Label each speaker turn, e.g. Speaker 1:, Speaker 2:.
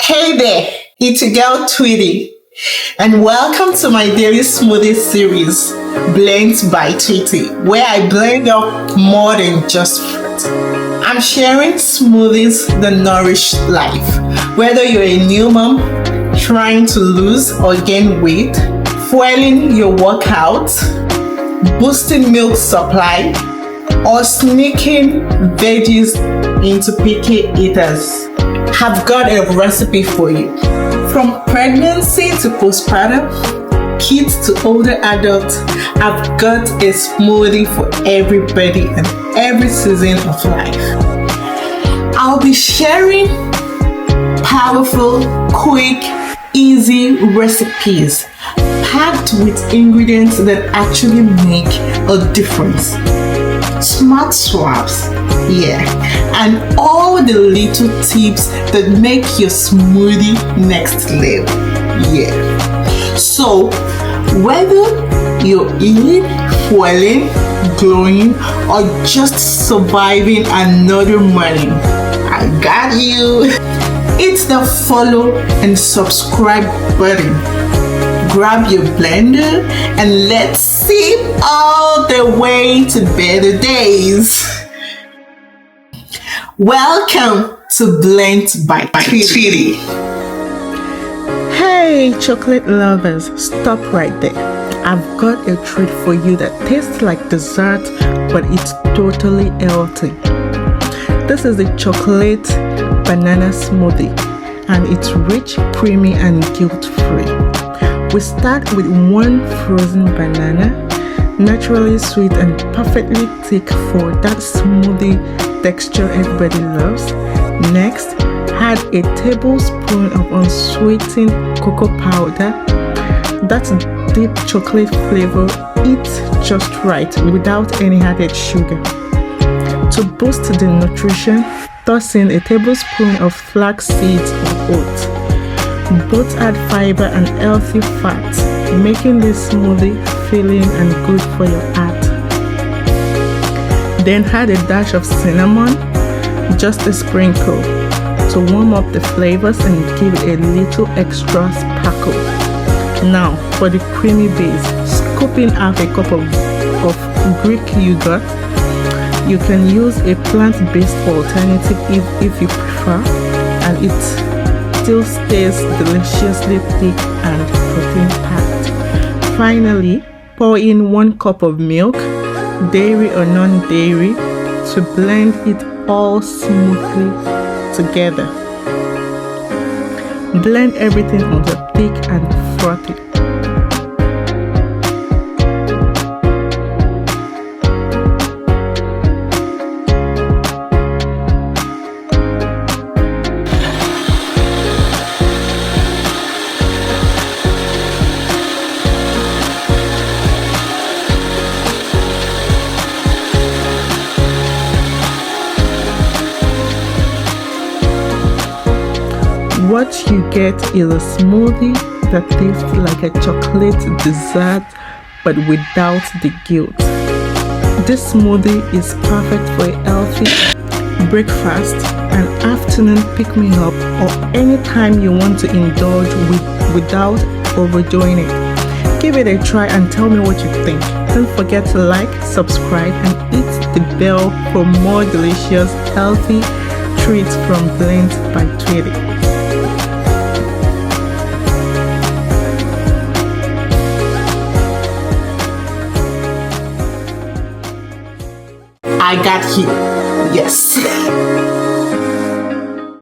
Speaker 1: Hey there, it's your girl Tweetie, and welcome to my daily smoothie series, Blends by Tweetie, where I blend up more than just fruit. I'm sharing smoothies that nourish life, whether you're a new mom trying to lose or gain weight, fueling your workout, boosting milk supply, or sneaking veggies into picky eaters. Have got a recipe for you. From pregnancy to postpartum, kids to older adults, I've got a smoothie for everybody and every season of life. I'll be sharing powerful, quick, easy recipes packed with ingredients that actually make a difference. Smart swaps, yeah, and all the little tips that make your smoothie next level, yeah. So, whether you're eating, fueling, glowing, or just surviving another morning, I got you. It's the follow and subscribe button. Grab your blender and let's sip all the way to better days. Welcome to Blends by Tweetie. Hey, chocolate lovers, stop right there. I've got a treat for you that tastes like dessert, but it's totally healthy. This is the Chocolate Banana Smoothie, and it's rich, creamy, and guilt-free. We start with one frozen banana, naturally sweet and perfectly thick for that smoothie texture everybody loves. Next, add a tablespoon of unsweetened cocoa powder. That's deep chocolate flavor, it's just right without any added sugar. To boost the nutrition, toss in a tablespoon of flax seeds or oats. Both add fiber and healthy fat, making this smoothie filling and good for your heart. Then add a dash of cinnamon, just a sprinkle, to warm up the flavors and give it a little extra sparkle. Now for the creamy base, scoop in half a cup of Greek yogurt. You can use a plant-based alternative if you prefer, and it still stays deliciously thick and protein-packed. Finally, pour in 1 cup of milk, dairy or non-dairy, to blend it all smoothly together. Blend everything until thick and frothy. What you get is a smoothie that tastes like a chocolate dessert but without the guilt. This smoothie is perfect for a healthy breakfast, an afternoon pick-me-up, or anytime you want to indulge without overdoing it. Give it a try and tell me what you think. Don't forget to like, subscribe, and hit the bell for more delicious, healthy treats from Blends by Tweetie. I got you. Yes.